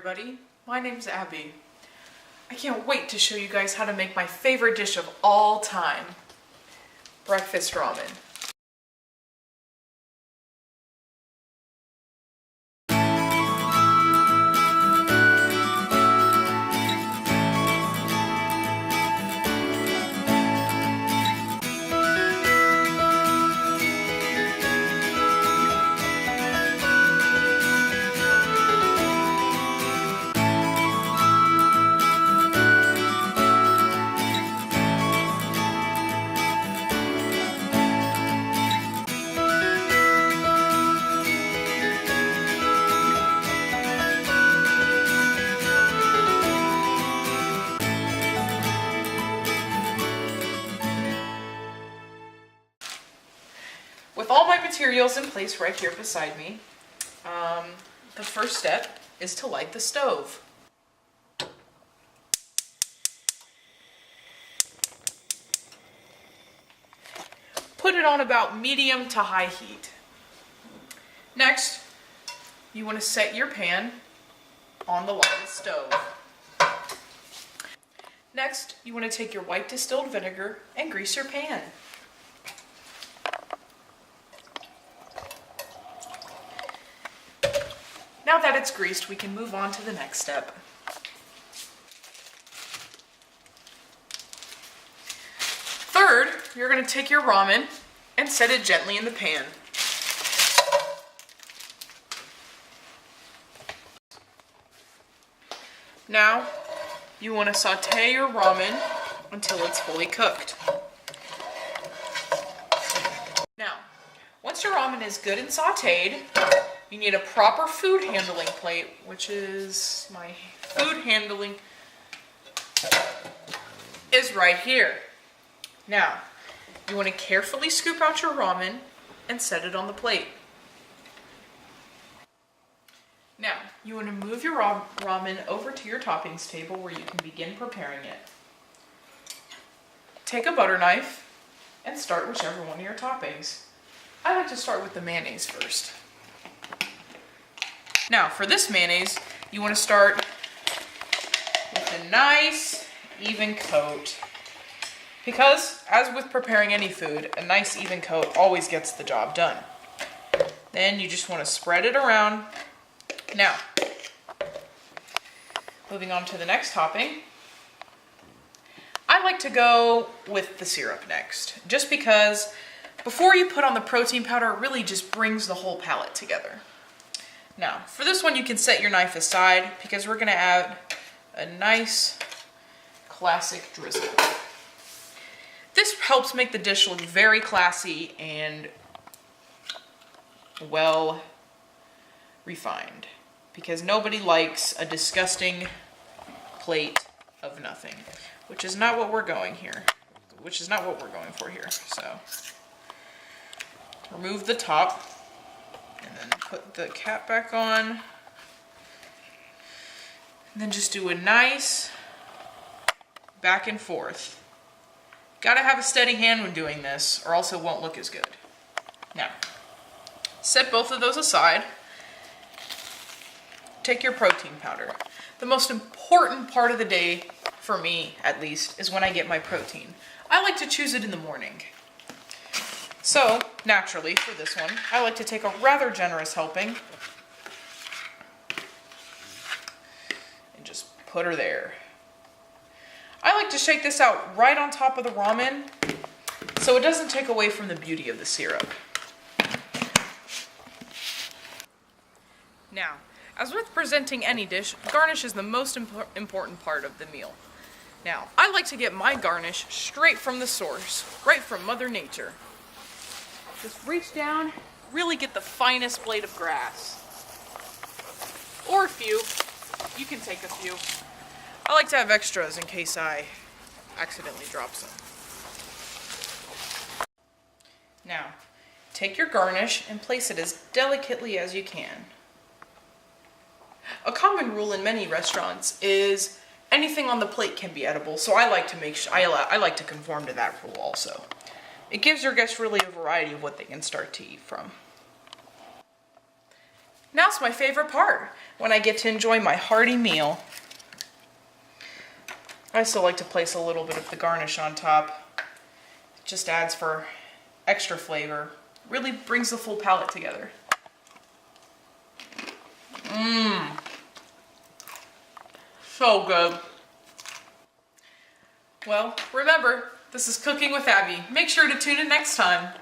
everybody. My name's Abby. I can't wait to show you guys how to make my favorite dish of all time, breakfast ramen. With all my materials in place right here beside me, the first step is to light the stove. Put it on about medium to high heat. Next, you want to set your pan on the lighted stove. Next, you want to take your white distilled vinegar and grease your pan. Now that it's greased, we can move on to the next step. Third, you're going to take your ramen and set it gently in the pan. Now, you want to saute your ramen until it's fully cooked. Now, once your ramen is good and sauteed, you need a proper food handling plate, which is my food handling is right here. Now, you want to carefully scoop out your ramen and set it on the plate. Now, you want to move your ramen over to your toppings table where you can begin preparing it. Take a butter knife and start whichever one of your toppings. I like to start with the mayonnaise first. Now, for this mayonnaise, you want to start with a nice, even coat. Because, as with preparing any food, a nice, even coat always gets the job done. Then you just want to spread it around. Now, moving on to the next topping, I like to go with the syrup next. Just because, before you put on the protein powder, it really just brings the whole palette together. Now, for this one, you can set your knife aside because we're going to add a nice classic drizzle. This helps make the dish look very classy and well refined because nobody likes a disgusting plate of nothing, which is not what we're going for here. So, remove the top. And then put the cap back on. And then just do a nice back and forth. Gotta have a steady hand when doing this, or else it won't look as good. Now, set both of those aside. Take your protein powder. The most important part of the day, for me at least, is when I get my protein. I like to choose it in the morning. So, naturally, for this one, I like to take a rather generous helping and just put her there. I like to shake this out right on top of the ramen so it doesn't take away from the beauty of the syrup. Now, as with presenting any dish, garnish is the most important part of the meal. Now, I like to get my garnish straight from the source, right from Mother Nature. Just reach down, really get the finest blade of grass. Or a few. You can take a few. I like to have extras in case I accidentally drop some. Now, take your garnish and place it as delicately as you can. A common rule in many restaurants is anything on the plate can be edible, so I like to conform to that rule also. It gives your guests really a variety of what they can start to eat from. Now's my favorite part, when I get to enjoy my hearty meal. I still like to place a little bit of the garnish on top. It just adds for extra flavor. Really brings the full palate together. Mmm. So good. Well, remember, this is Cooking with Abby. Make sure to tune in next time.